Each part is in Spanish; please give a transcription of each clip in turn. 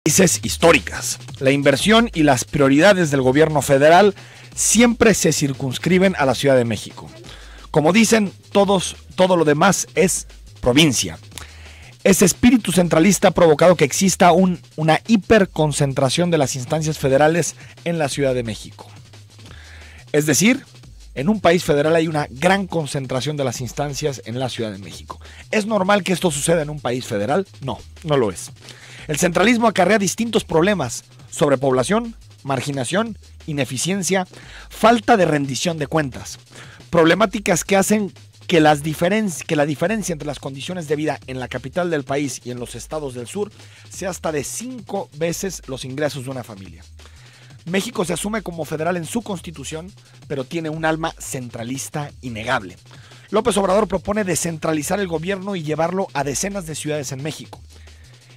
Crisis históricas. La inversión y las prioridades del gobierno federal siempre se circunscriben a la Ciudad de México. Como dicen todos, todo lo demás es provincia. Ese espíritu centralista ha provocado que exista una hiperconcentración de las instancias federales en la Ciudad de México. Es decir, en un país federal hay una gran concentración de las instancias en la Ciudad de México. ¿Es normal que esto suceda en un país federal? No, no lo es. El centralismo acarrea distintos problemas: sobrepoblación, marginación, ineficiencia, falta de rendición de cuentas. Problemáticas que hacen que la diferencia entre las condiciones de vida en la capital del país y en los estados del sur sea hasta de 5 veces los ingresos de una familia. México se asume como federal en su constitución, pero tiene un alma centralista innegable. López Obrador propone descentralizar el gobierno y llevarlo a decenas de ciudades en México.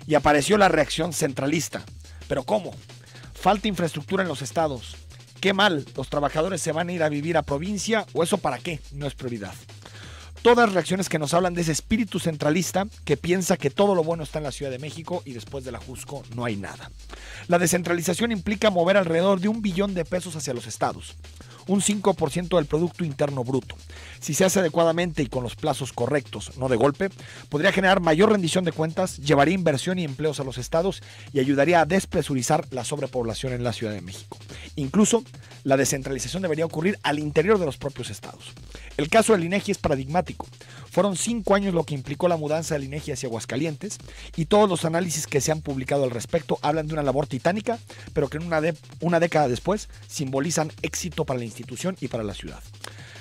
Y apareció la reacción centralista. ¿Pero cómo? Falta infraestructura en los estados. ¿Qué mal? ¿Los trabajadores se van a ir a vivir a provincia o eso para qué? No es prioridad. Todas reacciones que nos hablan de ese espíritu centralista que piensa que todo lo bueno está en la Ciudad de México y después de la Jusco no hay nada. La descentralización implica mover alrededor de $1 billón hacia los estados, un 5% del Producto Interno Bruto. Si se hace adecuadamente y con los plazos correctos, no de golpe, podría generar mayor rendición de cuentas, llevaría inversión y empleos a los estados y ayudaría a despresurizar la sobrepoblación en la Ciudad de México. Incluso, la descentralización debería ocurrir al interior de los propios estados. El caso del INEGI es paradigmático. Fueron 5 años lo que implicó la mudanza del INEGI hacia Aguascalientes y todos los análisis que se han publicado al respecto hablan de una labor titánica, pero que en una década después simbolizan éxito para la institución y para la ciudad.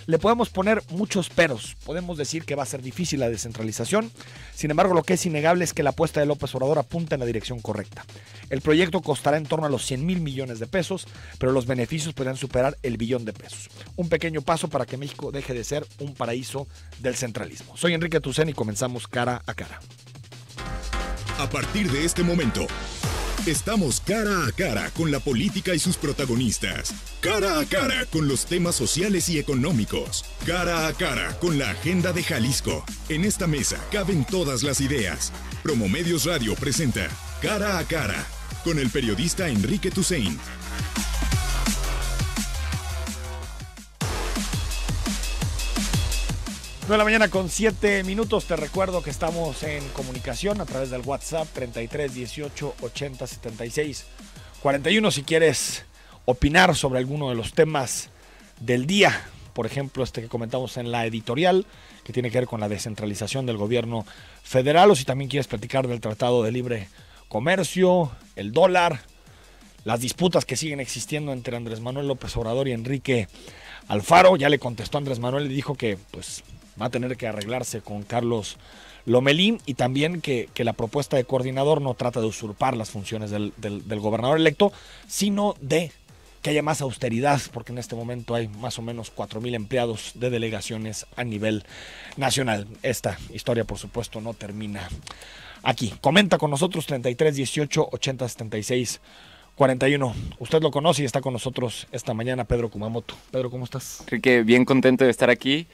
Le podemos poner muchos peros, podemos decir que va a ser difícil la descentralización, sin embargo lo que es innegable es que la apuesta de López Obrador apunta en la dirección correcta. El proyecto costará en torno a los 100,000 millones de pesos, pero los beneficios podrán superar el $1 billón. Un pequeño paso para que México deje de ser un paraíso del centralismo. Soy Enrique Tucen y comenzamos Cara a Cara. A partir de este momento, estamos cara a cara con la política y sus protagonistas. Cara a cara con los temas sociales y económicos. Cara a cara con la agenda de Jalisco. En esta mesa caben todas las ideas. Promomedios Radio presenta Cara a Cara con el periodista Enrique Tucen. 9 de la mañana con 7 minutos. Te recuerdo que estamos en comunicación a través del WhatsApp 33 18 80 76 41. Si quieres opinar sobre alguno de los temas del día, por ejemplo, que comentamos en la editorial, que tiene que ver con la descentralización del gobierno federal, o si también quieres platicar del Tratado de Libre Comercio, el dólar, las disputas que siguen existiendo entre Andrés Manuel López Obrador y Enrique Alfaro. Ya le contestó Andrés Manuel y dijo que pues va a tener que arreglarse con Carlos Lomelí, y también que la propuesta de coordinador no trata de usurpar las funciones del gobernador electo, sino de que haya más austeridad, porque en este momento hay más o menos 4,000 empleados de delegaciones a nivel nacional. Esta historia, por supuesto, no termina aquí. Comenta con nosotros 33 18 80 76 41. Usted lo conoce y está con nosotros esta mañana Pedro Kumamoto. Pedro, ¿cómo estás? Enrique, bien contento de estar aquí,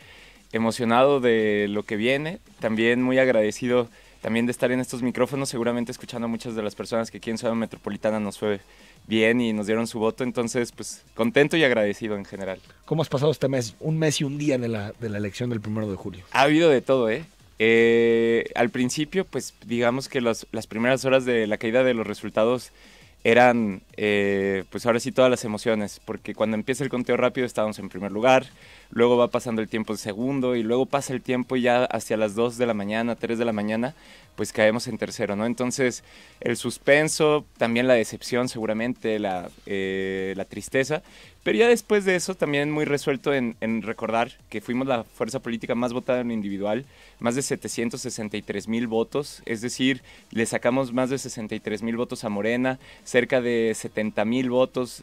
emocionado de lo que viene, también muy agradecido también de estar en estos micrófonos, seguramente escuchando a muchas de las personas que aquí en Ciudad Metropolitana nos fue bien y nos dieron su voto, entonces pues contento y agradecido en general. ¿Cómo has pasado este mes? Un mes y un día de la elección del 1 de julio. Ha habido de todo, al principio pues digamos que las primeras horas de la caída de los resultados eran pues ahora sí todas las emociones, porque cuando empieza el conteo rápido estábamos en primer lugar, luego va pasando el tiempo de segundo y luego pasa el tiempo y ya hacia las 2 de la mañana, 3 de la mañana, pues caemos en tercero, ¿no? Entonces el suspenso, también la decepción seguramente, la tristeza, pero ya después de eso también muy resuelto en recordar que fuimos la fuerza política más votada en lo individual, más de 763,000 votos, es decir, le sacamos más de 63,000 votos a Morena, cerca de 70,000 votos,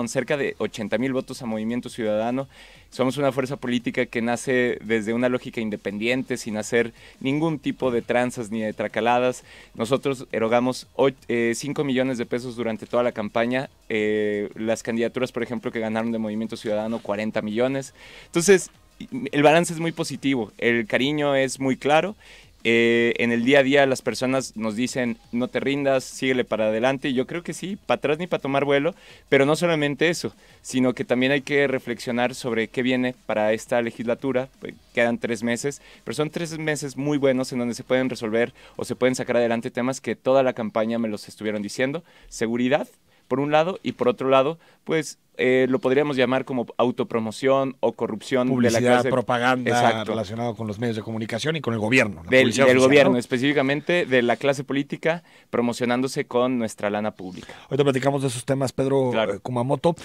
cerca de 80,000 votos a Movimiento Ciudadano. Somos una fuerza política que nace desde una lógica independiente, sin hacer ningún tipo de tranzas ni de tracaladas. Nosotros erogamos 5 millones de pesos durante toda la campaña. Las candidaturas, por ejemplo, que ganaron de Movimiento Ciudadano, 40 millones. Entonces, el balance es muy positivo, el cariño es muy claro En el día a día las personas nos dicen, no te rindas, síguele para adelante, y yo creo que sí, para atrás ni para tomar vuelo, pero no solamente eso, sino que también hay que reflexionar sobre qué viene para esta legislatura. Pues, quedan 3 meses, pero son 3 meses muy buenos en donde se pueden resolver o se pueden sacar adelante temas que toda la campaña me los estuvieron diciendo. Seguridad, por un lado, y por otro lado, pues lo podríamos llamar como autopromoción o corrupción. Publicidad, de la clase, propaganda, exacto, relacionado con los medios de comunicación y con el gobierno. Del Oficial, gobierno, ¿no? específicamente de la clase política, promocionándose con nuestra lana pública. Ahorita platicamos de esos temas, Pedro Claro. Kumamoto.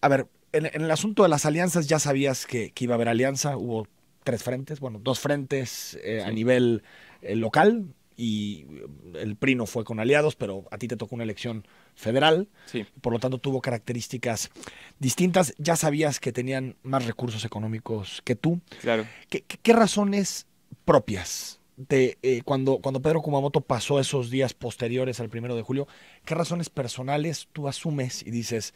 A ver, en el asunto de las alianzas ya sabías que iba a haber alianza, hubo 3 frentes, bueno, 2 frentes a nivel local, y el PRI no fue con aliados, pero a ti te tocó una elección federal, Sí. por lo tanto tuvo características distintas. Ya sabías que tenían más recursos económicos que tú. Claro. ¿Qué razones propias de cuando Pedro Kumamoto pasó esos días posteriores al 1 de julio, qué razones personales tú asumes y dices,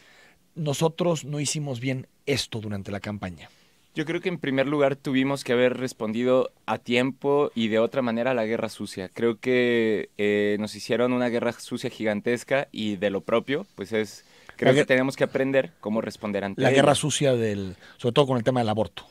nosotros no hicimos bien esto durante la campaña? Yo creo que en primer lugar tuvimos que haber respondido a tiempo y de otra manera a la guerra sucia. Creo que nos hicieron una guerra sucia gigantesca, y de lo propio, pues creo que tenemos que aprender cómo responder ante la ella. guerra sucia sobre todo con el tema del aborto.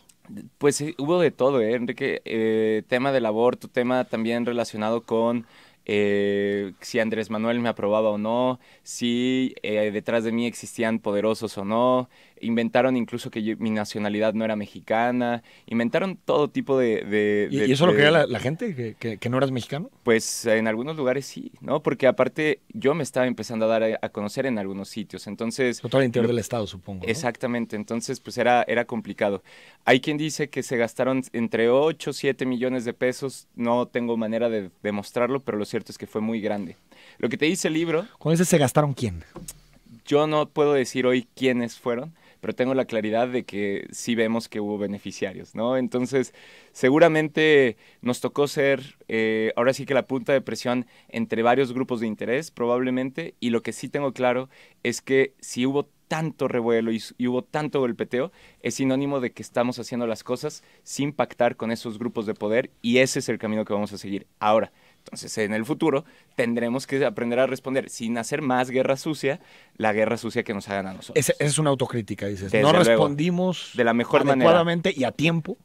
Pues hubo de todo, Enrique. Tema del aborto, tema también relacionado con si Andrés Manuel me aprobaba o no, si detrás de mí existían poderosos o no. Inventaron incluso que mi nacionalidad no era mexicana. Inventaron todo tipo de... ¿Y eso lo creía la gente, que no eras mexicano? Pues en algunos lugares sí, ¿no? Porque aparte yo me estaba empezando a dar a conocer en algunos sitios, entonces... Sobre todo al interior del estado, supongo, ¿no? Exactamente, entonces pues era complicado. Hay quien dice que se gastaron entre 8 y 7 millones de pesos, no tengo manera de demostrarlo, pero lo cierto es que fue muy grande. Lo que te dice el libro... ¿Con ese se gastaron quién? Yo no puedo decir hoy quiénes fueron, pero tengo la claridad de que sí vemos que hubo beneficiarios, ¿no? Entonces, seguramente nos tocó ser, ahora sí que la punta de presión entre varios grupos de interés, probablemente, y lo que sí tengo claro es que si hubo tanto revuelo y hubo tanto golpeteo, es sinónimo de que estamos haciendo las cosas sin pactar con esos grupos de poder, y ese es el camino que vamos a seguir ahora. Entonces, en el futuro tendremos que aprender a responder sin hacer más guerra sucia, la guerra sucia que nos hagan a nosotros. Esa es una autocrítica, dices. Desde no luego. Respondimos De la mejor adecuadamente manera y a tiempo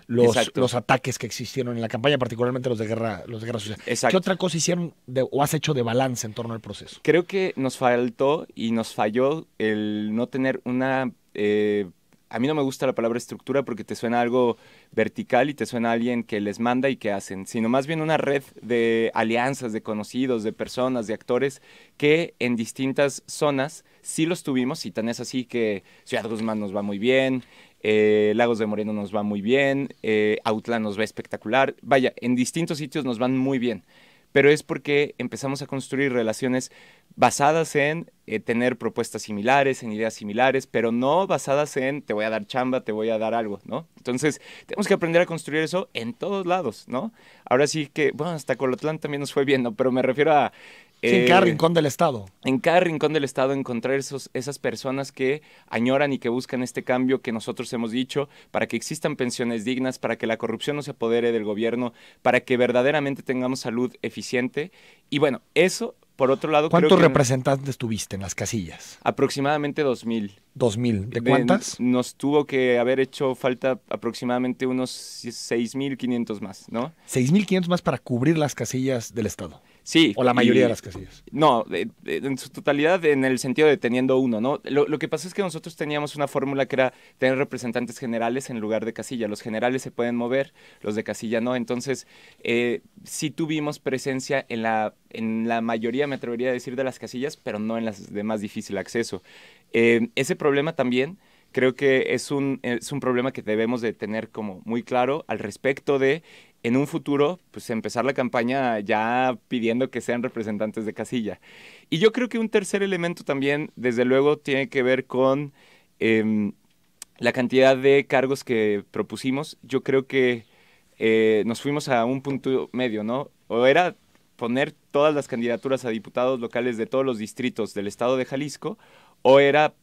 los ataques que existieron en la campaña, particularmente los de guerra sucia. Exacto. ¿Qué otra cosa hicieron o has hecho de balance en torno al proceso? Creo que nos faltó y nos falló el no tener una... a mí no me gusta la palabra estructura porque te suena algo vertical y te suena a alguien que les manda y que hacen, sino más bien una red de alianzas, de conocidos, de personas, de actores que en distintas zonas sí los tuvimos, y tan es así que Ciudad Guzmán nos va muy bien, Lagos de Moreno nos va muy bien, Autlán nos va espectacular, vaya, en distintos sitios nos van muy bien. Pero es porque empezamos a construir relaciones basadas en tener propuestas similares, en ideas similares, pero no basadas en te voy a dar chamba, te voy a dar algo, ¿no? Entonces, tenemos que aprender a construir eso en todos lados, ¿no? Ahora sí que, bueno, hasta Colotlán también nos fue bien, ¿no? Pero me refiero a... Sí, en cada rincón del estado. En cada rincón del estado encontrar esas personas que añoran y que buscan este cambio que nosotros hemos dicho, para que existan pensiones dignas, para que la corrupción no se apodere del gobierno, para que verdaderamente tengamos salud eficiente. Y bueno, eso, por otro lado... ¿Cuántos representantes tuviste en las casillas? Aproximadamente 2,000. 2,000. ¿De cuántas? Nos tuvo que haber hecho falta aproximadamente unos 6,500 más, ¿no? 6,500 más para cubrir las casillas del estado. Sí. O la mayoría de las casillas. No, en su totalidad, en el sentido de teniendo uno, ¿no? Lo que pasa es que nosotros teníamos una fórmula que era tener representantes generales en lugar de casilla. Los generales se pueden mover, los de casilla no. Entonces, sí tuvimos presencia en la mayoría, me atrevería a decir, de las casillas, pero no en las de más difícil acceso. Ese problema también creo que es un problema que debemos de tener como muy claro al respecto de, en un futuro, pues empezar la campaña ya pidiendo que sean representantes de casilla. Y yo creo que un tercer elemento también, desde luego, tiene que ver con la cantidad de cargos que propusimos. Yo creo que nos fuimos a un punto medio, ¿no? O era poner todas las candidaturas a diputados locales de todos los distritos del estado de Jalisco, o era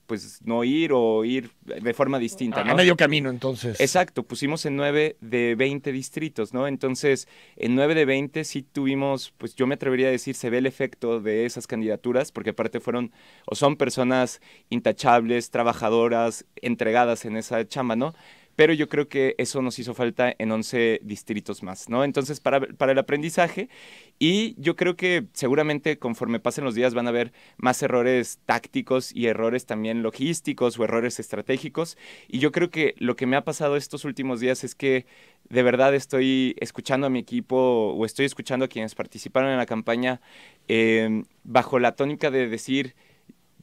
pues no ir o ir de forma distinta, ¿no? A medio camino, entonces. Exacto, pusimos en 9 de 20 distritos, ¿no? Entonces, en 9 de 20 sí tuvimos, pues yo me atrevería a decir, se ve el efecto de esas candidaturas, porque aparte fueron o son personas intachables, trabajadoras, entregadas en esa chamba, ¿no? Pero yo creo que eso nos hizo falta en 11 distritos más, ¿no? Entonces, para el aprendizaje, y yo creo que seguramente conforme pasen los días van a haber más errores tácticos y errores también logísticos o errores estratégicos, y yo creo que lo que me ha pasado estos últimos días es que de verdad estoy escuchando a mi equipo o estoy escuchando a quienes participaron en la campaña bajo la tónica de decir...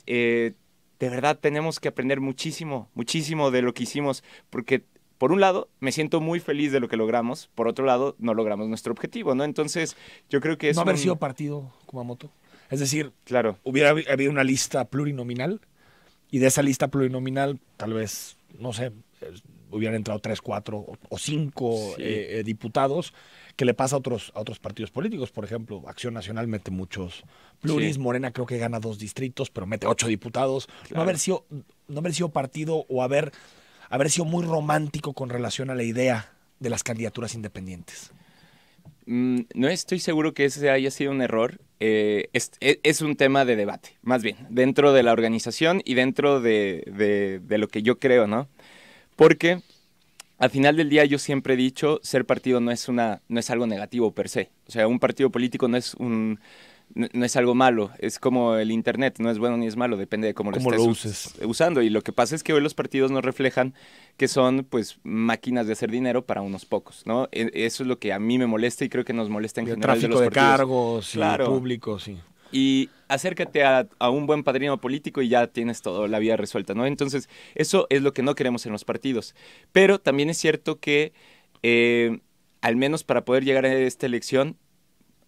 de verdad tenemos que aprender muchísimo, muchísimo de lo que hicimos, porque por un lado me siento muy feliz de lo que logramos, por otro lado no logramos nuestro objetivo, ¿no? Entonces yo creo que es no haber sido partido, Kumamoto. Es decir, claro, hubiera habido una lista plurinominal y de esa lista plurinominal tal vez, no sé, hubieran entrado 3, 4 o 5 sí. Diputados, que le pasa a otros partidos políticos. Por ejemplo, Acción Nacional mete muchos pluris, sí. Morena creo que gana 2 distritos, pero mete 8 diputados. Claro. No haber sido partido o haber sido muy romántico con relación a la idea de las candidaturas independientes. No estoy seguro que ese haya sido un error. Es un tema de debate, más bien, dentro de la organización y dentro de lo que yo creo, ¿no? Porque al final del día yo siempre he dicho, ser partido no es algo negativo per se. O sea, un partido político no es algo malo. Es como el internet, no es bueno ni es malo, depende de cómo lo estés usando. Y lo que pasa es que hoy los partidos nos reflejan que son pues máquinas de hacer dinero para unos pocos, ¿no? Eso es lo que a mí me molesta y creo que nos molesta en general de los partidos. Tráfico de cargos, claro. Y públicos, sí. Y acércate a un buen padrino político y ya tienes toda la vida resuelta, ¿no? Entonces, eso es lo que no queremos en los partidos. Pero también es cierto que, al menos para poder llegar a esta elección,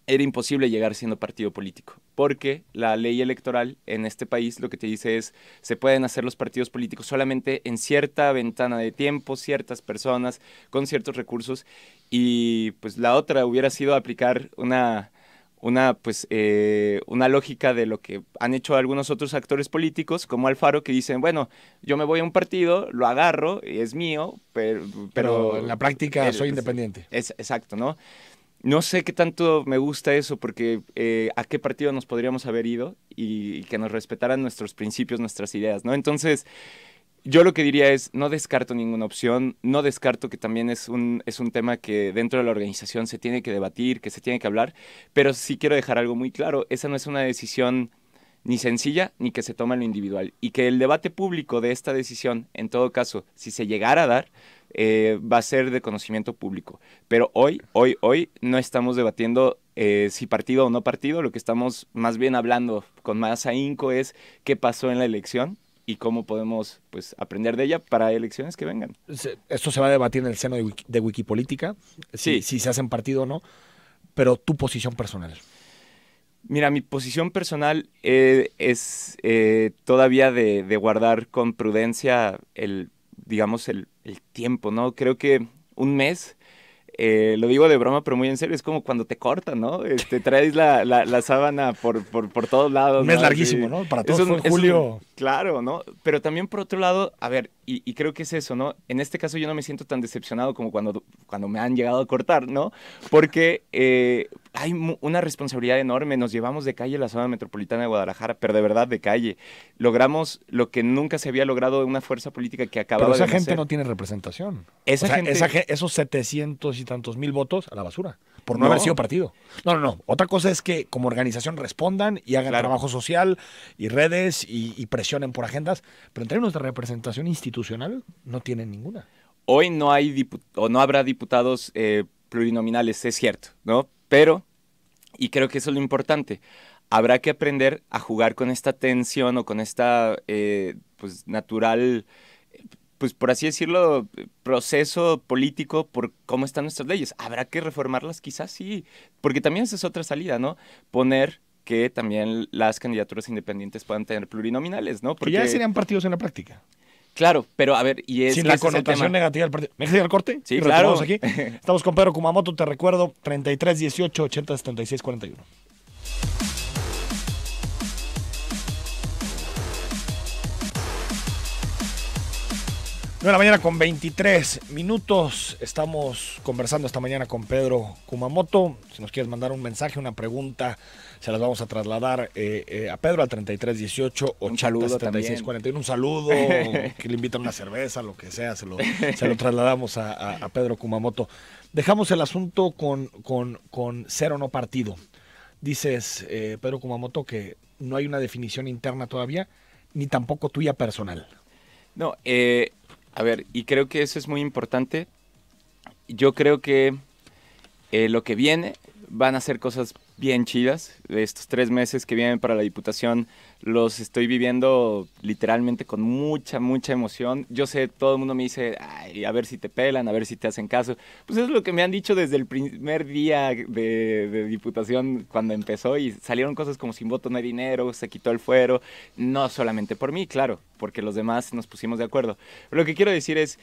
era imposible llegar siendo partido político, porque la ley electoral en este país lo que te dice es, se pueden hacer los partidos políticos solamente en cierta ventana de tiempo, ciertas personas, con ciertos recursos, y pues la otra hubiera sido aplicar una lógica de lo que han hecho algunos otros actores políticos, como Alfaro, que dicen, bueno, yo me voy a un partido, lo agarro, es mío, pero en la práctica soy independiente. Exacto, ¿no? No sé qué tanto me gusta eso, porque a qué partido nos podríamos haber ido y que nos respetaran nuestros principios, nuestras ideas, ¿no? Entonces, yo lo que diría es, no descarto ninguna opción, no descarto que también es un tema que dentro de la organización se tiene que debatir, que se tiene que hablar, pero sí quiero dejar algo muy claro, esa no es una decisión ni sencilla ni que se toma en lo individual, y que el debate público de esta decisión, en todo caso, si se llegara a dar, va a ser de conocimiento público. Pero hoy no estamos debatiendo si partido o no partido, lo que estamos más bien hablando con más ahínco es qué pasó en la elección y cómo podemos pues aprender de ella para elecciones que vengan. Esto se va a debatir en el seno de Wikipolítica, si se hacen partido o no, pero tu posición personal. Mira, mi posición personal es todavía de guardar con prudencia el tiempo, ¿no? Creo que un mes, lo digo de broma, pero muy en serio, es como cuando te cortan, ¿no? Traes la sábana por todos lados. Un mes ¿no? larguísimo, ¿no? Para todos fue julio. Claro, ¿no? Pero también por otro lado, a ver, y creo que es eso, ¿no? En este caso yo no me siento tan decepcionado como cuando me han llegado a cortar, ¿no? Porque hay una responsabilidad enorme, nos llevamos de calle la zona metropolitana de Guadalajara, pero de verdad de calle. Logramos lo que nunca se había logrado de una fuerza política que acababa de nacer. Pero esa gente no tiene representación. Esos 700 y tantos mil votos a la basura, por no haber sido partido. No. Otra cosa es que como organización respondan y hagan trabajo social y redes y presionen por agendas, pero en términos de representación institucional no tienen ninguna. Hoy no hay no habrá diputados plurinominales, es cierto, ¿no? Pero, y creo que eso es lo importante, habrá que aprender a jugar con esta tensión o con esta pues natural, pues por así decirlo, proceso político por cómo están nuestras leyes. ¿Habrá que reformarlas? Quizás sí, porque también esa es otra salida, ¿no? Poner que también las candidaturas independientes puedan tener plurinominales, ¿no? Porque ya serían partidos en la práctica. Claro, pero a ver, y es sin la connotación negativa del partido. ¿Me dejas ir al corte? Sí, claro. Aquí. Estamos con Pedro Kumamoto, te recuerdo, 33 18 80 76 41. 9 de la mañana con 23 minutos. Estamos conversando esta mañana con Pedro Kumamoto. Si nos quieres mandar un mensaje, una pregunta, se las vamos a trasladar a Pedro al 3318 80 76 41. Un saludo, que le invitan una cerveza, lo que sea, se lo trasladamos a Pedro Kumamoto. Dejamos el asunto con ser o no partido. Dices, Pedro Kumamoto, que no hay una definición interna todavía, ni tampoco tuya personal. No, a ver, y creo que eso es muy importante. Yo creo que lo que viene van a ser cosas bien chidas. Estos 3 meses que vienen para la Diputación los estoy viviendo literalmente con mucha emoción. Yo sé, todo el mundo me dice, ay, a ver si te pelan, a ver si te hacen caso. Pues eso es lo que me han dicho desde el primer día de Diputación cuando empezó, y salieron cosas como sin voto no hay dinero, se quitó el fuero, no solamente por mí, claro, porque los demás nos pusimos de acuerdo. Pero lo que quiero decir es,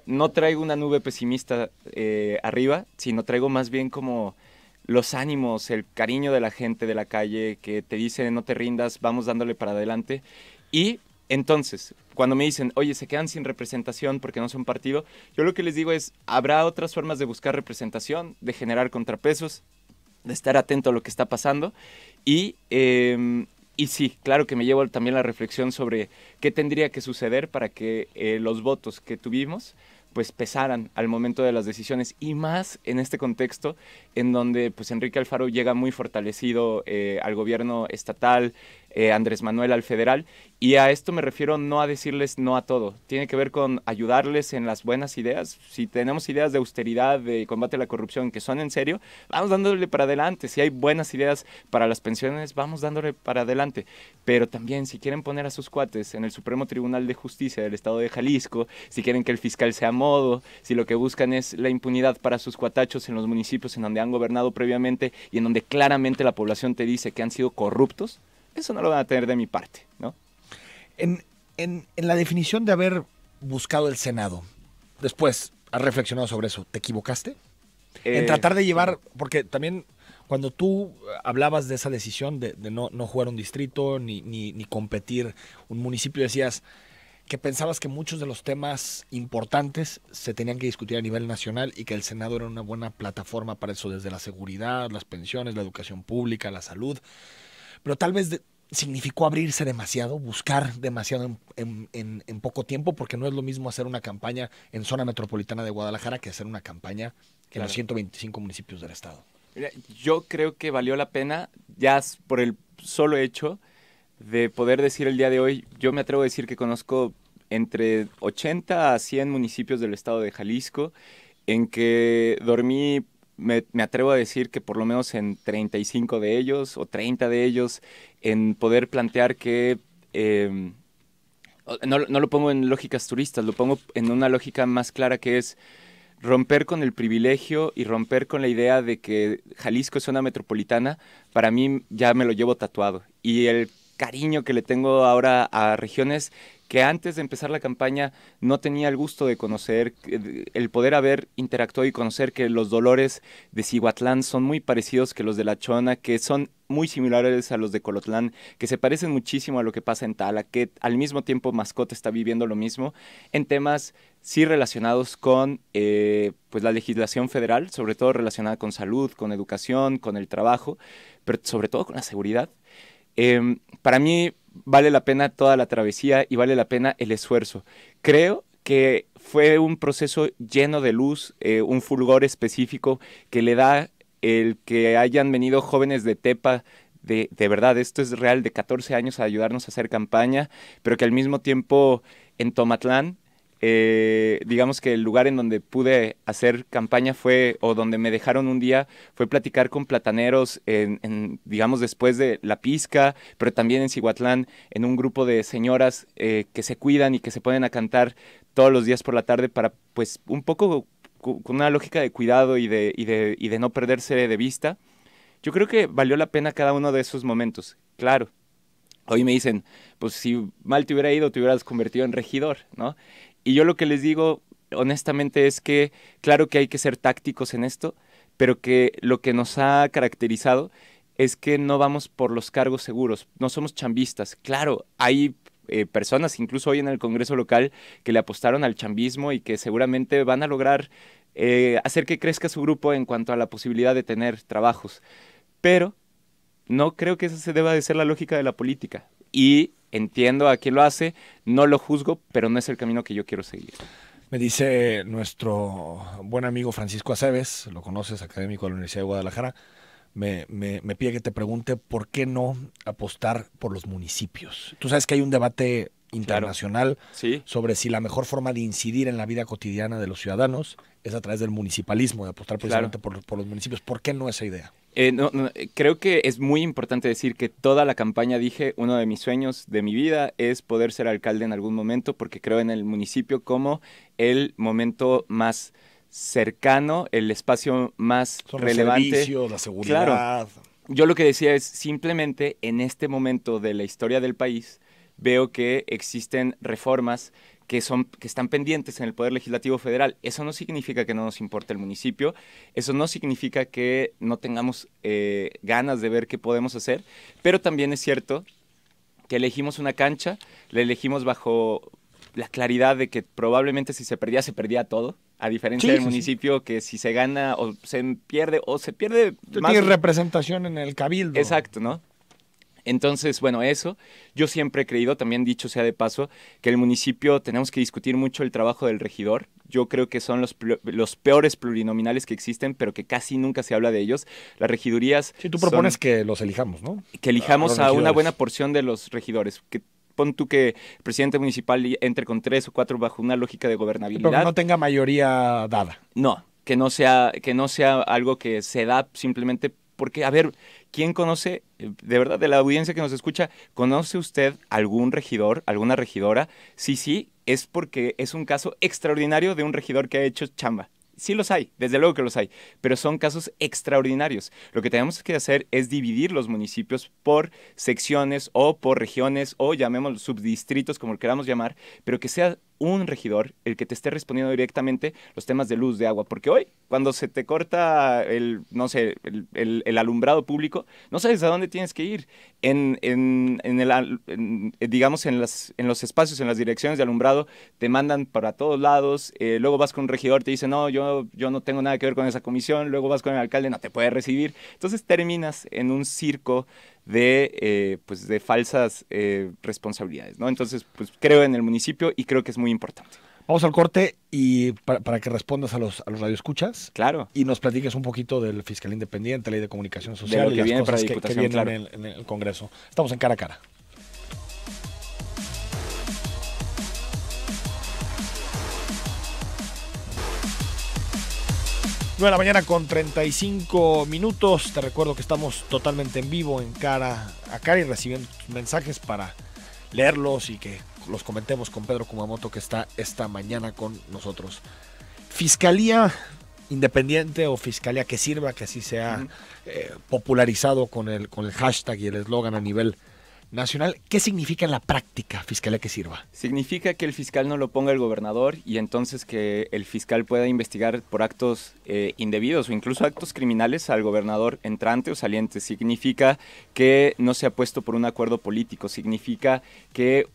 no traigo una nube pesimista arriba, sino traigo más bien como los ánimos, el cariño de la gente de la calle que te dice no te rindas, vamos dándole para adelante. Y entonces, cuando me dicen, oye, se quedan sin representación porque no son partido, yo lo que les digo es, habrá otras formas de buscar representación, de generar contrapesos, de estar atento a lo que está pasando. Y sí, claro que me llevo también la reflexión sobre qué tendría que suceder para que los votos que tuvimos pues pesaran al momento de las decisiones, y más en este contexto en donde pues Enrique Alfaro llega muy fortalecido al gobierno estatal, Andrés Manuel al federal, y a esto me refiero no a decirles no a todo, tiene que ver con ayudarles en las buenas ideas. Si tenemos ideas de austeridad, de combate a la corrupción que son en serio, vamos dándole para adelante. Si hay buenas ideas para las pensiones, vamos dándole para adelante. Pero también si quieren poner a sus cuates en el Supremo Tribunal de Justicia del Estado de Jalisco, si quieren que el fiscal sea modo, si lo que buscan es la impunidad para sus cuatachos en los municipios en donde han gobernado previamente y en donde claramente la población te dice que han sido corruptos, eso no lo van a tener de mi parte, ¿no? En la definición de haber buscado el Senado, después has reflexionado sobre eso, ¿te equivocaste? En tratar de llevar, porque también cuando tú hablabas de esa decisión de no jugar un distrito ni competir un municipio, decías que pensabas que muchos de los temas importantes se tenían que discutir a nivel nacional y que el Senado era una buena plataforma para eso, desde la seguridad, las pensiones, la educación pública, la salud, pero tal vez significó abrirse demasiado, buscar demasiado en poco tiempo, porque no es lo mismo hacer una campaña en zona metropolitana de Guadalajara que hacer una campaña en los 125 municipios del estado. Mira, yo creo que valió la pena ya por el solo hecho de poder decir el día de hoy, yo me atrevo a decir que conozco entre 80 a 100 municipios del estado de Jalisco, en que dormí, me atrevo a decir que por lo menos en 35 de ellos o 30 de ellos, en poder plantear que, no lo pongo en lógicas turistas, lo pongo en una lógica más clara, que es romper con el privilegio y romper con la idea de que Jalisco es zona metropolitana. Para mí ya me lo llevo tatuado, y el cariño que le tengo ahora a regiones que antes de empezar la campaña no tenía el gusto de conocer, el poder haber interactuado y conocer que los dolores de Cihuatlán son muy parecidos que los de La Chona, que son muy similares a los de Colotlán, que se parecen muchísimo a lo que pasa en Tala, que al mismo tiempo Mascota está viviendo lo mismo, en temas sí relacionados con pues la legislación federal, sobre todo relacionada con salud, con educación, con el trabajo, pero sobre todo con la seguridad. Para mí vale la pena toda la travesía y vale la pena el esfuerzo. Creo que fue un proceso lleno de luz, un fulgor específico que le da el que hayan venido jóvenes de Tepa, de verdad, esto es real, de 14 años a ayudarnos a hacer campaña, pero que al mismo tiempo en Tomatlán, digamos que el lugar en donde pude hacer campaña o donde me dejaron un día, fue platicar con plataneros digamos, después de la pizca, pero también en Cihuatlán, en un grupo de señoras que se cuidan y que se ponen a cantar todos los días por la tarde para, pues, un poco con una lógica de cuidado y de no perderse de vista. Yo creo que valió la pena cada uno de esos momentos, claro. Hoy me dicen, pues si mal te hubiera ido, te hubieras convertido en regidor, ¿no? Y yo lo que les digo, honestamente, es que claro que hay que ser tácticos en esto, pero que lo que nos ha caracterizado es que no vamos por los cargos seguros, no somos chambistas. Claro, hay personas, incluso hoy en el Congreso local, que le apostaron al chambismo y que seguramente van a lograr hacer que crezca su grupo en cuanto a la posibilidad de tener trabajos. Pero no creo que esa se deba de ser la lógica de la política. Y entiendo a quién lo hace, no lo juzgo, pero no es el camino que yo quiero seguir. Me dice nuestro buen amigo Francisco Aceves, lo conoces, académico de la Universidad de Guadalajara, me pide que te pregunte por qué no apostar por los municipios. Tú sabes que hay un debate internacional Sí. sobre si la mejor forma de incidir en la vida cotidiana de los ciudadanos es a través del municipalismo, de apostar precisamente por los municipios. ¿Por qué no esa idea? Creo que es muy importante decir que toda la campaña dije, uno de mis sueños de mi vida es poder ser alcalde en algún momento, porque creo en el municipio como el momento más cercano, el espacio más Son relevante. Los servicios, la seguridad. Claro. Yo lo que decía es simplemente en este momento de la historia del país veo que existen reformas que están pendientes en el Poder Legislativo Federal. Eso no significa que no nos importe el municipio, eso no significa que no tengamos ganas de ver qué podemos hacer, pero también es cierto que elegimos una cancha, la elegimos bajo la claridad de que probablemente si se perdía todo, a diferencia del municipio que si se gana o se pierde más. Tiene representación en el cabildo. Exacto, ¿no? Entonces, bueno, eso, yo siempre he creído, también dicho sea de paso, que el municipio tenemos que discutir mucho el trabajo del regidor. Yo creo que son los peores plurinominales que existen, pero que casi nunca se habla de ellos. Las regidurías... Sí, tú propones que los elijamos, ¿no? Que elijamos a una regidores. buena porción de los regidores. Que pon tú que el presidente municipal entre con 3 o 4 bajo una lógica de gobernabilidad. Pero que no tenga mayoría dada. No, que no sea algo que se da simplemente porque, a ver, ¿quién conoce, de verdad, de la audiencia que nos escucha, conoce usted algún regidor, alguna regidora? Sí, es porque es un caso extraordinario de un regidor que ha hecho chamba. Sí los hay, desde luego que los hay, pero son casos extraordinarios. Lo que tenemos que hacer es dividir los municipios por secciones o por regiones o llamémoslos subdistritos, como lo queramos llamar, pero que sea un regidor el que te esté respondiendo directamente los temas de luz, de agua, porque hoy cuando se te corta el alumbrado público, no sabes a dónde tienes que ir. Digamos en los espacios, en las direcciones de alumbrado, te mandan para todos lados, luego vas con un regidor, te dice no, yo no tengo nada que ver con esa comisión, luego vas con el alcalde, no te puede recibir, entonces terminas en un circo de falsas responsabilidades, ¿no? Entonces, pues creo en el municipio y creo que es muy importante. Vamos al corte y para que respondas a los radioescuchas. Claro. Y nos platiques un poquito del fiscal independiente, ley de comunicación social, de lo que y las viene cosas para que Diputación, vienen claro. en el Congreso. Estamos en Cara a Cara. Nueve de la mañana con 35 minutos. Te recuerdo que estamos totalmente en vivo en Cara a Cara y recibiendo tus mensajes para leerlos y que los comentemos con Pedro Kumamoto, que está esta mañana con nosotros. Fiscalía independiente o fiscalía que sirva, que así sea popularizado con el hashtag y el eslogan a nivel nacional. ¿Qué significa en la práctica fiscalía que sirva? Significa que el fiscal no lo ponga el gobernador y entonces que el fiscal pueda investigar por actos indebidos o incluso actos criminales al gobernador entrante o saliente. Significa que no se ha puesto por un acuerdo político. Significa que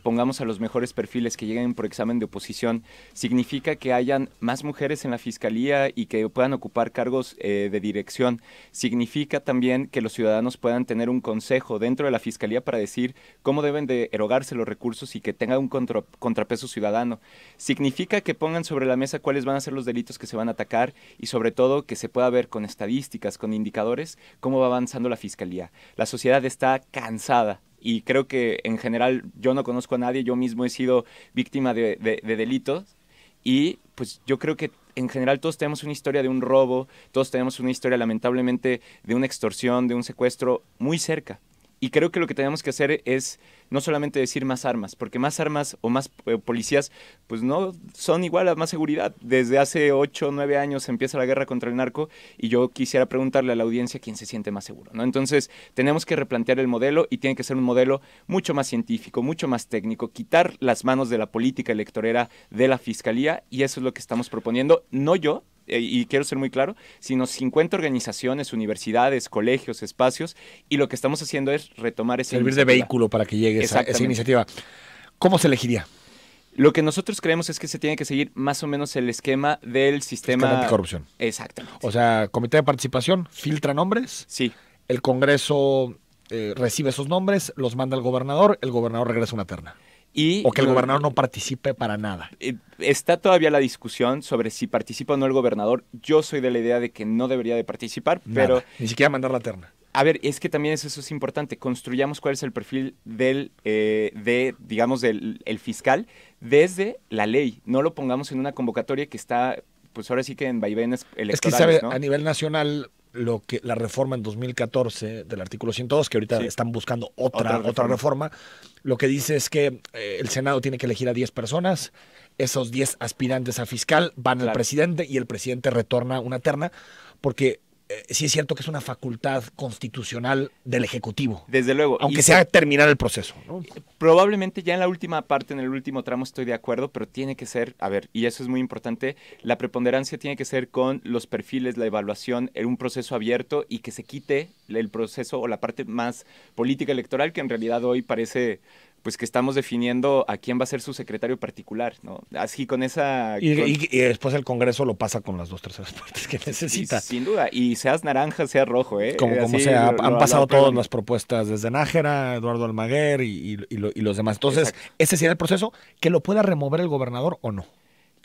pongamos a los mejores perfiles que lleguen por examen de oposición. Significa que hayan más mujeres en la fiscalía y que puedan ocupar cargos de dirección. Significa también que los ciudadanos puedan tener un consejo dentro de la fiscalía para decir cómo deben de erogarse los recursos y que tenga un contrapeso ciudadano. Significa que pongan sobre la mesa cuáles van a ser los delitos que se van a atacar y sobre todo que se pueda ver con estadísticas, con indicadores, cómo va avanzando la fiscalía. La sociedad está cansada y creo que en general yo no conozco a nadie, yo mismo he sido víctima de delitos y pues yo creo que en general todos tenemos una historia de un robo, todos tenemos una historia lamentablemente de una extorsión, de un secuestro muy cerca. Y creo que lo que tenemos que hacer es no solamente decir más armas, porque más armas o más policías pues no son igual a más seguridad. Desde hace 8 o 9 años empieza la guerra contra el narco y yo quisiera preguntarle a la audiencia quién se siente más seguro, ¿no? Entonces tenemos que replantear el modelo y tiene que ser un modelo mucho más científico, mucho más técnico, quitar las manos de la política electorera de la fiscalía y eso es lo que estamos proponiendo, no yo, y quiero ser muy claro, sino 50 organizaciones, universidades, colegios, espacios, y lo que estamos haciendo es retomar esa Servir de vehículo para que llegue esa iniciativa. ¿Cómo se elegiría? Lo que nosotros creemos es que se tiene que seguir más o menos el esquema del sistema anticorrupción. Exactamente. O sea, comité de participación, filtra nombres. Sí. El Congreso recibe esos nombres, los manda al gobernador, el gobernador regresa una terna. O que el gobernador no participe para nada. Está todavía la discusión sobre si participa o no el gobernador. Yo soy de la idea de que no debería de participar, pero... Ni siquiera mandar la terna. A ver, es que también eso es importante. Construyamos cuál es el perfil del fiscal desde la ley. No lo pongamos en una convocatoria que está, pues ahora sí que en vaivenes electorales. Es que, ¿sabe? ¿No? A nivel nacional, la reforma en 2014 del artículo 102, que ahorita están buscando otra reforma, lo que dice es que el Senado tiene que elegir a 10 personas. Esos 10 aspirantes a fiscal van al presidente y el presidente retorna una terna, porque... sí es cierto que es una facultad constitucional del Ejecutivo. Desde luego. Aunque sea terminar el proceso, ¿no? Probablemente ya en la última parte, en el último tramo estoy de acuerdo, pero tiene que ser, a ver, y eso es muy importante, la preponderancia tiene que ser con los perfiles, la evaluación, en un proceso abierto y que se quite el proceso o la parte más política electoral que en realidad hoy parece... pues que estamos definiendo a quién va a ser su secretario particular, ¿no? Así con esa... Y después el Congreso lo pasa con las 2/3 partes que necesita. Sin duda, y seas naranja, seas rojo, ¿eh? Como sea, han pasado todas las propuestas desde Nájera, Eduardo Almaguer y los demás. Entonces, exacto, ese sería el proceso, que lo pueda remover el gobernador o no.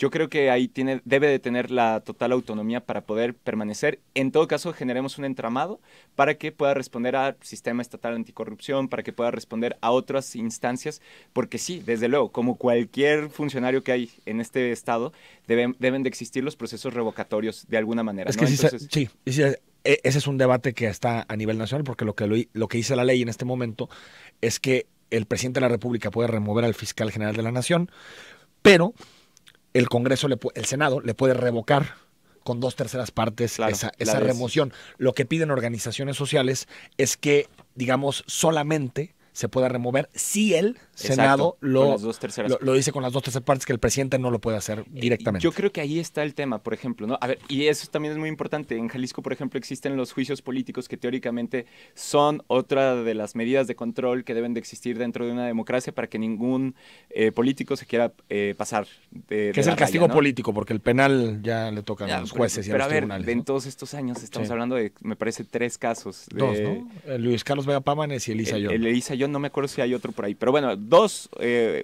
Yo creo que ahí debe de tener la total autonomía para poder permanecer. En todo caso, generemos un entramado para que pueda responder al sistema estatal anticorrupción, para que pueda responder a otras instancias, porque sí, desde luego, como cualquier funcionario que hay en este estado, deben de existir los procesos revocatorios de alguna manera. Es que sí, ese es un debate que está a nivel nacional, porque lo que dice la ley en este momento es que el presidente de la República puede remover al fiscal general de la Nación, pero... el Congreso, el Senado, le puede revocar con 2/3 partes esa remoción. Lo que piden organizaciones sociales es que, digamos, solamente se pueda remover si el Senado lo dice con las 2/3 partes, que el presidente no lo puede hacer directamente. Yo creo que ahí está el tema, por ejemplo, ¿no? A ver, y eso también es muy importante. En Jalisco, por ejemplo, existen los juicios políticos que teóricamente son otra de las medidas de control que deben de existir dentro de una democracia para que ningún político se quiera pasar de que es el castigo político, porque el penal ya le toca a los jueces y a los tribunales. Pero en todos estos años estamos hablando de, me parece, 3 casos. 2, ¿no? Luis Carlos Vega Pámanes y Elisa Ayón. Elisa Ayón, no me acuerdo si hay otro por ahí, pero bueno, 2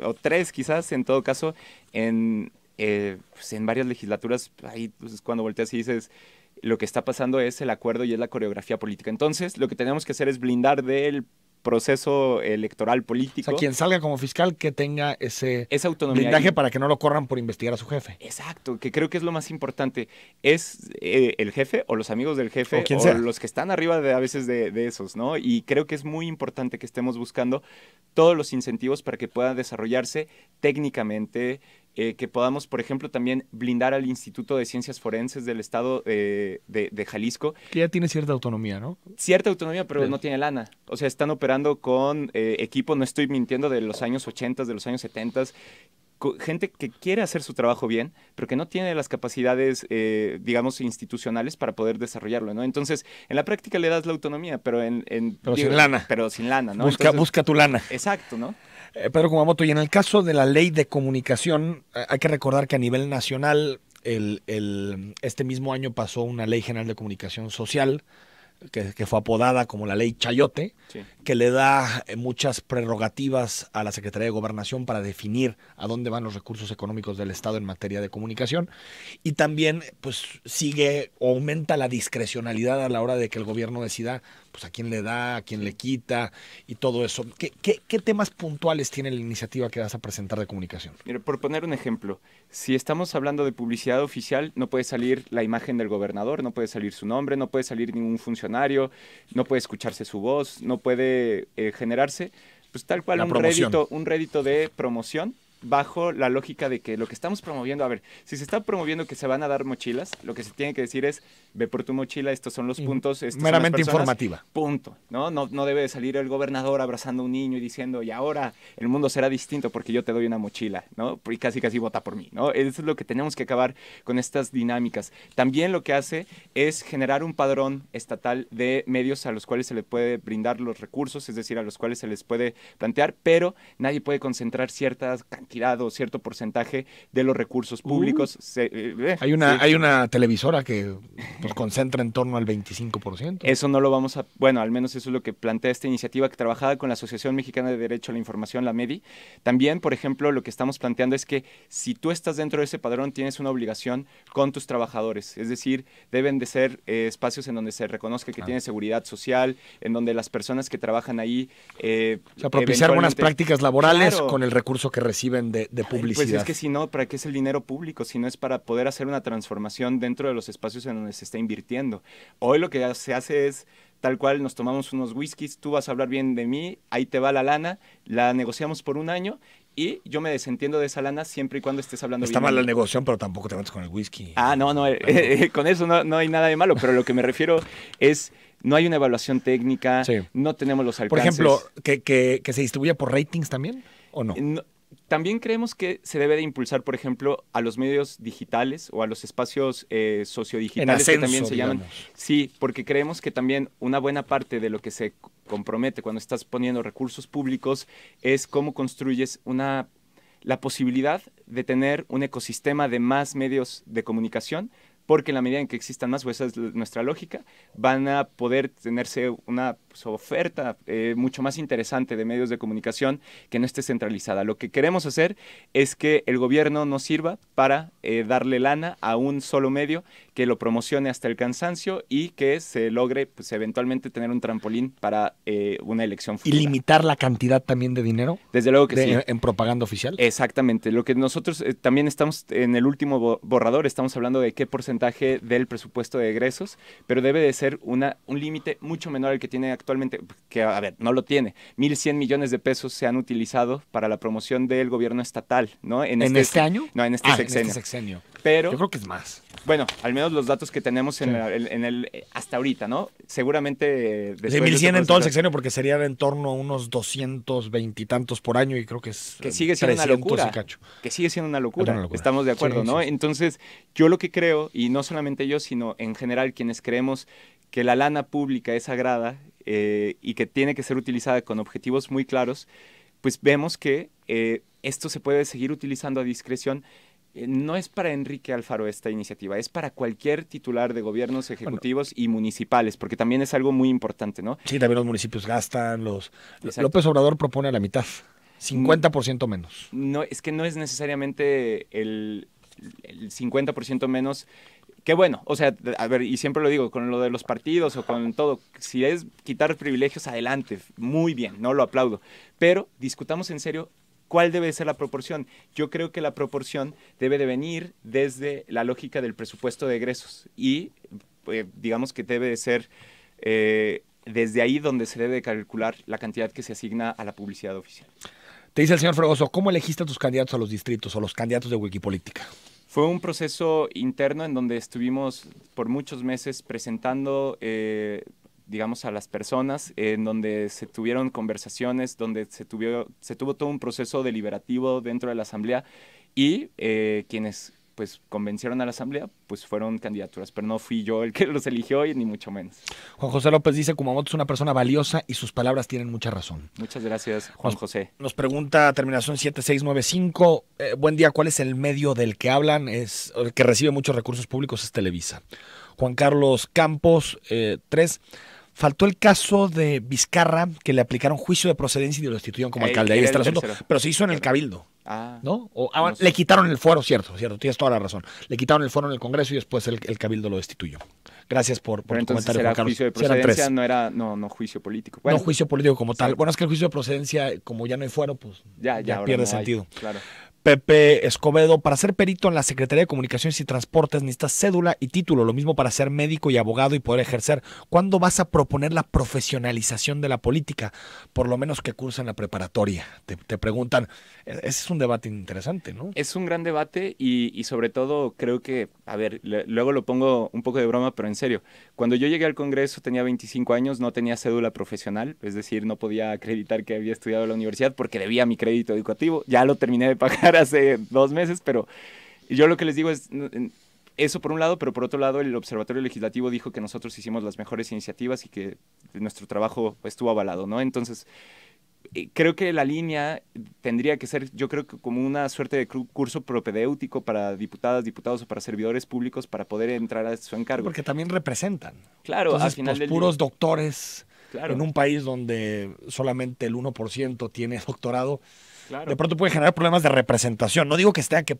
o 3 quizás, en todo caso, pues en varias legislaturas, ahí pues, cuando volteas y dices, lo que está pasando es el acuerdo y es la coreografía política. Entonces, lo que tenemos que hacer es blindar del proceso electoral político. O sea, quien salga como fiscal que tenga esa autonomía blindaje para que no lo corran por investigar a su jefe. Exacto, que creo que es lo más importante. Es el jefe o los amigos del jefe o los que están arriba a veces de esos, ¿no? Y creo que es muy importante que estemos buscando todos los incentivos para que pueda desarrollarse técnicamente, que podamos, por ejemplo, también blindar al Instituto de Ciencias Forenses del Estado de Jalisco. Que ya tiene cierta autonomía, ¿no? Cierta autonomía, pero no tiene lana. O sea, están operando con equipo, no estoy mintiendo, de los años 80, de los años 70, gente que quiere hacer su trabajo bien, pero que no tiene las capacidades, digamos, institucionales para poder desarrollarlo, ¿no? Entonces, en la práctica le das la autonomía, pero sin lana. Pero sin lana, ¿no? Busca tu lana. Exacto, ¿no? Pedro Kumamoto, y en el caso de la ley de comunicación, hay que recordar que a nivel nacional, este mismo año pasó una ley general de comunicación social, que fue apodada como la ley Chayote, que le da muchas prerrogativas a la Secretaría de Gobernación para definir a dónde van los recursos económicos del Estado en materia de comunicación, y también pues sigue o aumenta la discrecionalidad a la hora de que el gobierno decida pues a quién le da, a quién le quita y todo eso. ¿Qué temas puntuales tiene la iniciativa que vas a presentar de comunicación? Mira, por poner un ejemplo, si estamos hablando de publicidad oficial, no puede salir la imagen del gobernador, no puede salir su nombre, no puede salir ningún funcionario, no puede escucharse su voz, no puede generarse, pues tal cual un rédito de promoción bajo la lógica de que lo que estamos promoviendo, a ver, si se está promoviendo que se van a dar mochilas, lo que se tiene que decir es, ve por tu mochila, estos son los puntos, estas meramente son las personas, informativa. Punto, ¿no? No debe de salir el gobernador abrazando a un niño y diciendo, y ahora el mundo será distinto porque yo te doy una mochila, ¿no? Y casi vota por mí, ¿no? Eso es lo que tenemos que acabar con estas dinámicas. También lo que hace es generar un padrón estatal de medios a los cuales se le puede brindar los recursos, es decir, a los cuales se les puede plantear, pero nadie puede concentrar cierta cantidad o cierto porcentaje de los recursos públicos. Hay una televisora que pues, concentra en torno al 25%. Eso no lo vamos a... Bueno, al menos eso es lo que plantea esta iniciativa que trabajaba con la Asociación Mexicana de Derecho a la Información, la MEDI. También, por ejemplo, lo que estamos planteando es que si tú estás dentro de ese padrón, tienes una obligación con tus trabajadores. Es decir, deben de ser espacios en donde se reconozca que tiene seguridad social, en donde las personas que trabajan ahí... o sea, propiciar buenas prácticas laborales con el recurso que reciben de publicidad. Pues es que si no, ¿para qué es el dinero público? Si no es para poder hacer una transformación dentro de los espacios en donde se está invirtiendo. Hoy lo que se hace es... Tal cual, nos tomamos unos whiskies, tú vas a hablar bien de mí, ahí te va la lana, la negociamos por un año y yo me desentiendo de esa lana siempre y cuando estés hablando bien. Está mal la negociación, pero tampoco te metes con el whisky. No, con eso no hay nada de malo, pero lo que me refiero es, no hay una evaluación técnica, no tenemos los alcances. Por ejemplo, ¿que se distribuya por ratings también o no? También creemos que se debe de impulsar, por ejemplo, a los medios digitales o a los espacios sociodigitales, ascenso, que también se llaman. Digamos. Sí, porque creemos que también una buena parte de lo que se compromete cuando estás poniendo recursos públicos es cómo construyes la posibilidad de tener un ecosistema de más medios de comunicación, porque en la medida en que existan más, pues esa es nuestra lógica, van a poder tenerse una oferta mucho más interesante de medios de comunicación que no esté centralizada. Lo que queremos hacer es que el gobierno nos sirva para darle lana a un solo medio que lo promocione hasta el cansancio y que se logre pues, eventualmente tener un trampolín para una elección futura. ¿Y limitar la cantidad también de dinero? Desde luego que sí. ¿En propaganda oficial? Exactamente. Lo que nosotros también estamos en el último borrador, estamos hablando de qué porcentaje del presupuesto de egresos, pero debe de ser un límite mucho menor al que tiene actualmente, que a ver, no lo tiene. 1,100 millones de pesos se han utilizado para la promoción del gobierno estatal, ¿no? ¿En este año? No, en este sexenio. En este sexenio. Pero yo creo que es más. Bueno, al menos los datos que tenemos en el hasta ahorita, ¿no? Seguramente... De 1,100 en todo el sexenio, porque sería en torno a unos 220 y tantos por año, y creo que es... Que sigue siendo una locura. Que sigue siendo una locura. Estamos de acuerdo, ¿no? Sí. Entonces, yo lo que creo, y no solamente yo, sino en general quienes creemos que la lana pública es sagrada y que tiene que ser utilizada con objetivos muy claros, pues vemos que esto se puede seguir utilizando a discreción. No es para Enrique Alfaro esta iniciativa, es para cualquier titular de gobiernos ejecutivos y municipales, porque también es algo muy importante, ¿no? Sí, también los municipios gastan, López Obrador propone a la mitad, 50% menos. No, es que no es necesariamente el 50% menos. Qué bueno, o sea, a ver, y siempre lo digo, con lo de los partidos o con todo, si es quitar privilegios, adelante, muy bien, no lo aplaudo, pero discutamos en serio cuál debe ser la proporción. Yo creo que la proporción debe de venir desde la lógica del presupuesto de egresos y digamos que debe de ser desde ahí donde se debe calcular la cantidad que se asigna a la publicidad oficial. Te dice el señor Fregoso, ¿cómo elegiste a tus candidatos a los distritos o los candidatos de Wikipolítica? Fue un proceso interno en donde estuvimos por muchos meses presentando, digamos, a las personas, en donde se tuvieron conversaciones, donde se tuvo todo un proceso deliberativo dentro de la asamblea y quienes pues convencieron a la asamblea, pues fueron candidaturas, pero no fui yo el que los eligió y ni mucho menos. Juan José López dice, Kumamoto es una persona valiosa y sus palabras tienen mucha razón. Muchas gracias, Juan José. Nos pregunta, terminación 7695, buen día, ¿cuál es el medio del que hablan? El que recibe muchos recursos públicos es Televisa. Juan Carlos Campos, 3, faltó el caso de Vizcarra, que le aplicaron juicio de procedencia y lo destituyeron como alcalde. Ahí está el asunto, pero se hizo en el Cabildo. ¿No? Le quitaron el fuero, cierto, tienes toda la razón. Le quitaron el fuero en el Congreso y después el Cabildo lo destituyó. Gracias por tu comentario, Juan Carlos. Juicio de procedencia, no juicio político. Bueno, no juicio político como tal. Bueno, es que el juicio de procedencia, como ya no hay fuero, pues ya pierde sentido. Claro. Pepe Escobedo, para ser perito en la Secretaría de Comunicaciones y Transportes necesitas cédula y título, lo mismo para ser médico y abogado y poder ejercer. ¿Cuándo vas a proponer la profesionalización de la política? Por lo menos que cursen la preparatoria. Te preguntan. Ese es un debate interesante, ¿no? Es un gran debate y sobre todo creo que, a ver, luego lo pongo un poco de broma, pero en serio. Cuando yo llegué al Congreso tenía 25 años, no tenía cédula profesional, es decir, no podía acreditar que había estudiado en la universidad porque debía mi crédito educativo. Ya lo terminé de pagar hace 2 meses, pero yo lo que les digo es eso por un lado, pero por otro lado el Observatorio Legislativo dijo que nosotros hicimos las mejores iniciativas y que nuestro trabajo estuvo avalado, ¿no? Entonces, creo que la línea tendría que ser, yo creo que como una suerte de curso propedéutico para diputadas, diputados o para servidores públicos para poder entrar a su encargo. Porque también representan. Claro, entonces, al final del puros día. doctores, Claro. en un país donde solamente el 1% tiene doctorado, Claro. de pronto puede generar problemas de representación. No digo que esté que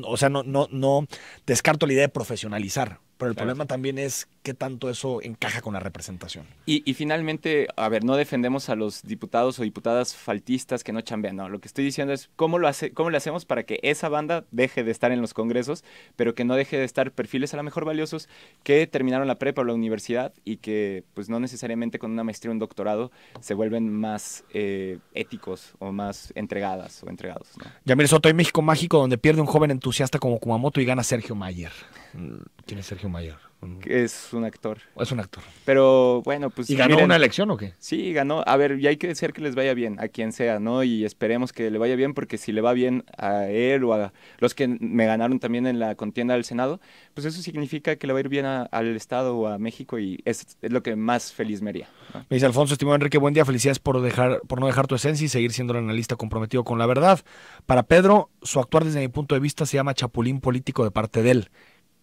o sea, no descarto la idea de profesionalizar, pero el problema también es qué tanto eso encaja con la representación. Y finalmente, a ver, no defendemos a los diputados o diputadas faltistas que no chambean, no. Lo que estoy diciendo es cómo le hacemos para que esa banda deje de estar en los congresos, pero que no deje de estar perfiles a lo mejor valiosos que terminaron la prepa o la universidad y que pues no necesariamente con una maestría o un doctorado se vuelven más éticos o más entregadas o entregados, ¿no? Yamir Soto, hay México Mágico, donde pierde un joven entusiasta como Kumamoto y gana Sergio Mayer. ¿Quién es Sergio Mayer? Es un actor. Es un actor. Pero bueno, pues... ¿Y ganó miren, una elección o qué? Sí, ganó. A ver, y hay que desear que les vaya bien a quien sea, ¿no? Y esperemos que le vaya bien, porque si le va bien a él o a los que me ganaron también en la contienda del Senado, pues eso significa que le va a ir bien al Estado o a México y es lo que más feliz me haría, ¿no? Me dice Alfonso, estimado Enrique, buen día, felicidades por no dejar tu esencia y seguir siendo el analista comprometido con la verdad. Para Pedro, su actuar desde mi punto de vista se llama chapulín político de parte de él.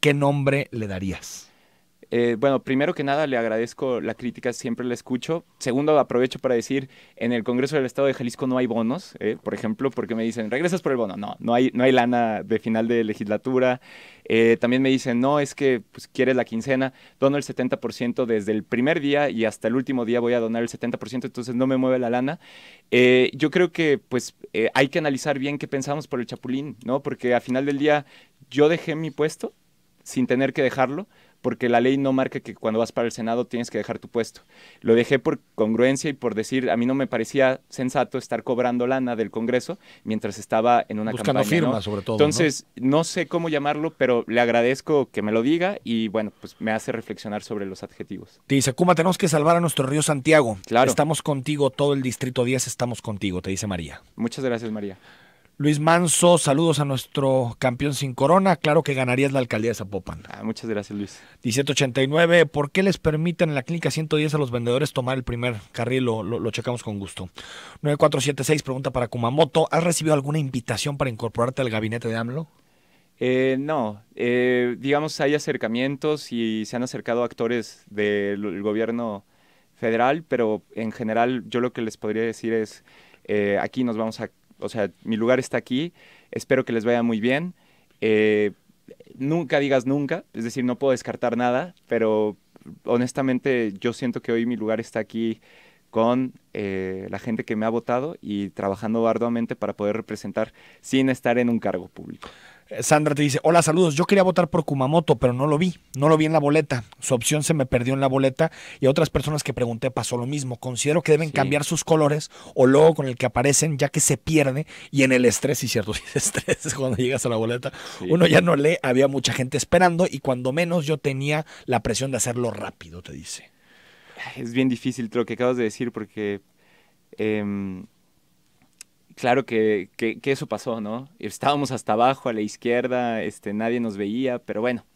¿Qué nombre le darías? Bueno, primero que nada le agradezco la crítica, siempre la escucho. Segundo, aprovecho para decir, en el Congreso del Estado de Jalisco no hay bonos, por ejemplo, porque me dicen, ¿regresas por el bono? No hay lana de final de legislatura. También me dicen, no, es que pues, quieres la quincena, dono el 70% desde el primer día y hasta el último día voy a donar el 70%, entonces no me mueve la lana. Yo creo que pues hay que analizar bien qué pensamos por el Chapulín, ¿no? Porque a final del día yo dejé mi puesto sin tener que dejarlo, porque la ley no marca que cuando vas para el Senado tienes que dejar tu puesto. Lo dejé por congruencia y por decir, a mí no me parecía sensato estar cobrando lana del Congreso mientras estaba en una buscando campaña, firmas, ¿no? sobre todo. Entonces, ¿no? Sé cómo llamarlo, pero le agradezco que me lo diga y bueno, pues me hace reflexionar sobre los adjetivos. Te dice, Kuma, tenemos que salvar a nuestro río Santiago. Claro. Estamos contigo, todo el Distrito 10 estamos contigo, te dice María. Muchas gracias, María. Luis Manso, saludos a nuestro campeón sin corona. Claro que ganarías la alcaldía de Zapopan. Muchas gracias, Luis. 1789, ¿por qué les permiten en la clínica 110 a los vendedores tomar el primer carril? Lo checamos con gusto. 9476, pregunta para Kumamoto. ¿Has recibido alguna invitación para incorporarte al gabinete de AMLO? No, digamos hay acercamientos y se han acercado actores del gobierno federal, pero en general yo lo que les podría decir es, aquí nos vamos a... O sea, mi lugar está aquí, espero que les vaya muy bien. Nunca digas nunca, es decir, no puedo descartar nada, pero honestamente yo siento que hoy mi lugar está aquí con la gente que me ha votado y trabajando arduamente para poder representar sin estar en un cargo público. Sandra te dice, hola, saludos, yo quería votar por Kumamoto, pero no lo vi en la boleta, su opción se me perdió en la boleta y a otras personas que pregunté pasó lo mismo. Considero que deben cambiar sus colores o logo con el que aparecen, ya que se pierde y en el estrés, sí cierto, si es estrés cuando llegas a la boleta, uno ya no lee, había mucha gente esperando y cuando menos yo tenía la presión de hacerlo rápido, te dice. Es bien difícil lo que acabas de decir porque... Claro que eso pasó, ¿no? Estábamos hasta abajo, a la izquierda, nadie nos veía, pero bueno,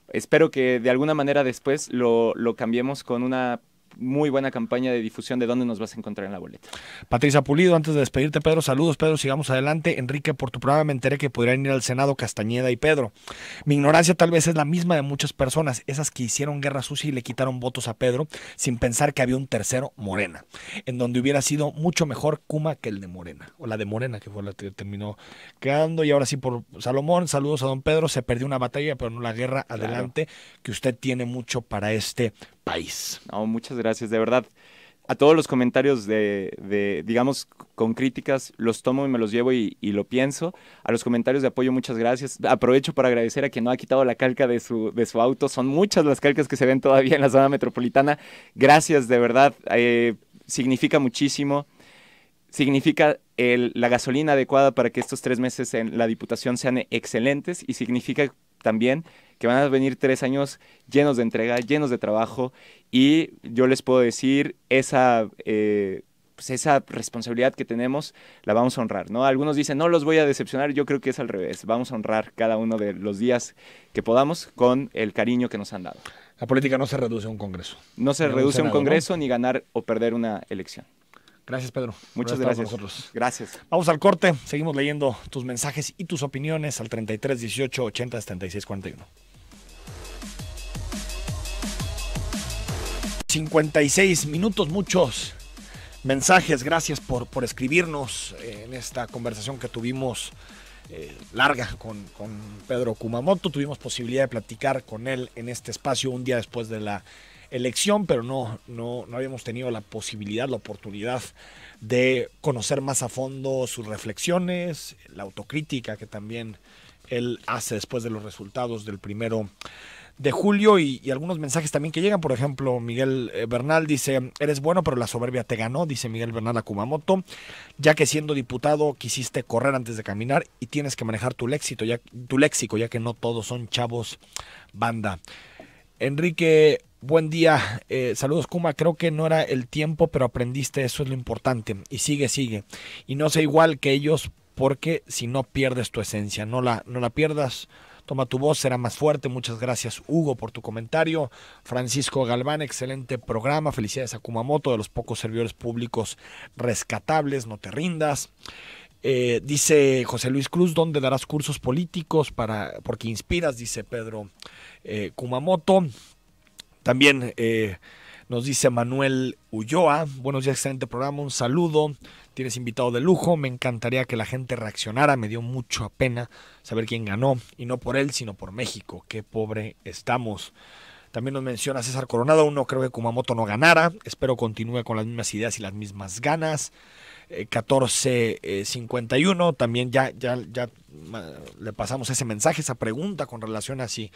espero que de alguna manera después lo cambiemos con una muy buena campaña de difusión de dónde nos vas a encontrar en la boleta. Patricia Pulido, antes de despedirte, Pedro, saludos, Pedro, sigamos adelante. Enrique, por tu programa me enteré que podrían ir al Senado Castañeda y Pedro. Mi ignorancia tal vez es la misma de muchas personas, esas que hicieron guerra sucia y le quitaron votos a Pedro sin pensar que había un tercero, Morena, en donde hubiera sido mucho mejor Kuma que el de Morena, o la de Morena, que fue la que terminó quedando. Y ahora sí, por Salomón, saludos a don Pedro, se perdió una batalla, pero no la guerra, adelante, que usted tiene mucho para este país. No, muchas gracias, de verdad. a todos los comentarios digamos, con críticas, los tomo y me los llevo y lo pienso. A los comentarios de apoyo, muchas gracias. Aprovecho para agradecer a quien no ha quitado la calca de su auto. Son muchas las calcas que se ven todavía en la zona metropolitana. Gracias, de verdad. Significa muchísimo. Significa la gasolina adecuada para que estos 3 meses en la Diputación sean excelentes, y significa también que van a venir 3 años llenos de entrega, llenos de trabajo, y yo les puedo decir, esa responsabilidad que tenemos la vamos a honrar, ¿no? Algunos dicen, no los voy a decepcionar. Yo creo que es al revés. Vamos a honrar cada uno de los días que podamos con el cariño que nos han dado. La política no se reduce a un congreso. No se reduce a un congreso, ¿no? Ni ganar o perder una elección. Gracias, Pedro. Muchas gracias. Gracias. Vamos al corte. Seguimos leyendo tus mensajes y tus opiniones al 33 18 80 76 41. 56 minutos, muchos mensajes. Gracias por escribirnos en esta conversación que tuvimos larga con Pedro Kumamoto. Tuvimos posibilidad de platicar con él en este espacio un día después de la elección, pero no habíamos tenido la posibilidad, la oportunidad de conocer más a fondo sus reflexiones, la autocrítica que también él hace después de los resultados del 1 de julio y algunos mensajes también que llegan. Por ejemplo, Miguel Bernal dice: eres bueno, pero la soberbia te ganó, dice Miguel Bernal a Kumamoto, ya que siendo diputado quisiste correr antes de caminar y tienes que manejar tu léxico, ya que no todos son chavos banda. Enrique, buen día, saludos Kuma, creo que no era el tiempo, pero aprendiste, eso es lo importante, y sigue, y no sé igual que ellos, porque si no pierdes tu esencia, no la pierdas. Toma tu voz, será más fuerte. Muchas gracias, Hugo, por tu comentario. Francisco Galván, excelente programa. Felicidades a Kumamoto, de los pocos servidores públicos rescatables. No te rindas. Dice José Luis Cruz, ¿dónde darás cursos políticos? Porque inspiras, dice Pedro Kumamoto. También nos dice Manuel Ulloa, buenos días, excelente programa, un saludo, tienes invitado de lujo, me encantaría que la gente reaccionara, me dio mucha pena saber quién ganó, y no por él, sino por México, qué pobre estamos. También nos menciona César Coronado, no creo que Kumamoto no ganara, espero continúe con las mismas ideas y las mismas ganas. 1451, también ya le pasamos ese mensaje, esa pregunta con relación a si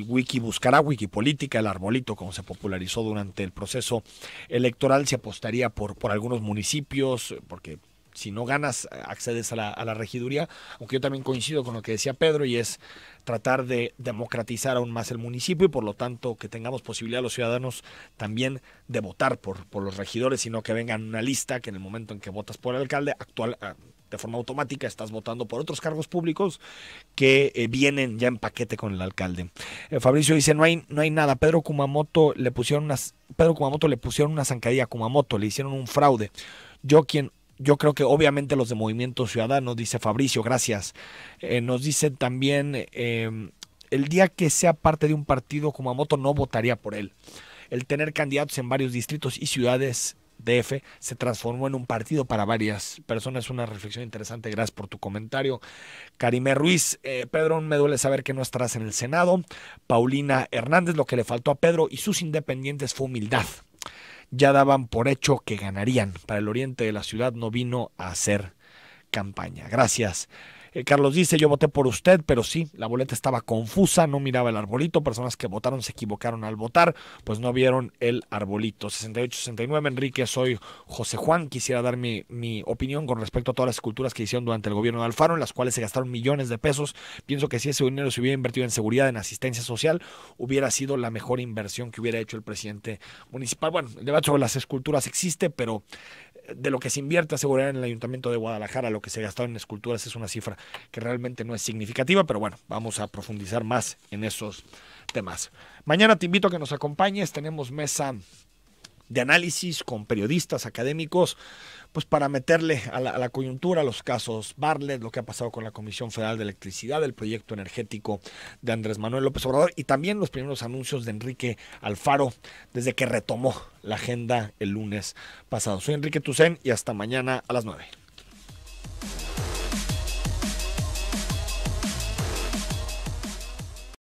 Wiki buscará, Wikipolítica, el arbolito, como se popularizó durante el proceso electoral, se apostaría por algunos municipios, porque si no ganas, accedes a la regiduría, aunque yo también coincido con lo que decía Pedro, y es tratar de democratizar aún más el municipio, y por lo tanto que tengamos posibilidad los ciudadanos también de votar por los regidores, y no que vengan una lista que en el momento en que votas por el alcalde actual, de forma automática estás votando por otros cargos públicos que vienen ya en paquete con el alcalde. Fabricio dice, no hay nada, Pedro Kumamoto le pusieron una zancadilla a Kumamoto, le hicieron un fraude. Yo creo que obviamente los de Movimiento Ciudadano, dice Fabricio, gracias. Nos dice también, el día que sea parte de un partido, Kumamoto no votaría por él. El tener candidatos en varios distritos y ciudades DF se transformó en un partido para varias personas. Una reflexión interesante, gracias por tu comentario. Karime Ruiz, Pedro, me duele saber que no estarás en el Senado. Paulina Hernández, lo que le faltó a Pedro y sus independientes fue humildad. Ya daban por hecho que ganarían. Para el oriente de la ciudad no vino a hacer campaña. Gracias. Carlos dice, yo voté por usted, pero sí, la boleta estaba confusa, no miraba el arbolito. Personas que votaron se equivocaron al votar, pues no vieron el arbolito. 68-69, Enrique, soy José Juan. Quisiera dar mi opinión con respecto a todas las esculturas que hicieron durante el gobierno de Alfaro, en las cuales se gastaron millones de pesos. Pienso que si ese dinero se hubiera invertido en seguridad, en asistencia social, hubiera sido la mejor inversión que hubiera hecho el presidente municipal. Bueno, el debate sobre las esculturas existe, pero de lo que se invierte a seguridad en el Ayuntamiento de Guadalajara, lo que se gastó en esculturas es una cifra que realmente no es significativa, pero bueno, vamos a profundizar más en esos temas. Mañana te invito a que nos acompañes, tenemos mesa de análisis con periodistas, académicos, pues para meterle a la coyuntura los casos Bartlett, lo que ha pasado con la Comisión Federal de Electricidad, el proyecto energético de Andrés Manuel López Obrador y también los primeros anuncios de Enrique Alfaro desde que retomó la agenda el lunes pasado. Soy Enrique Tucen y hasta mañana a las 9.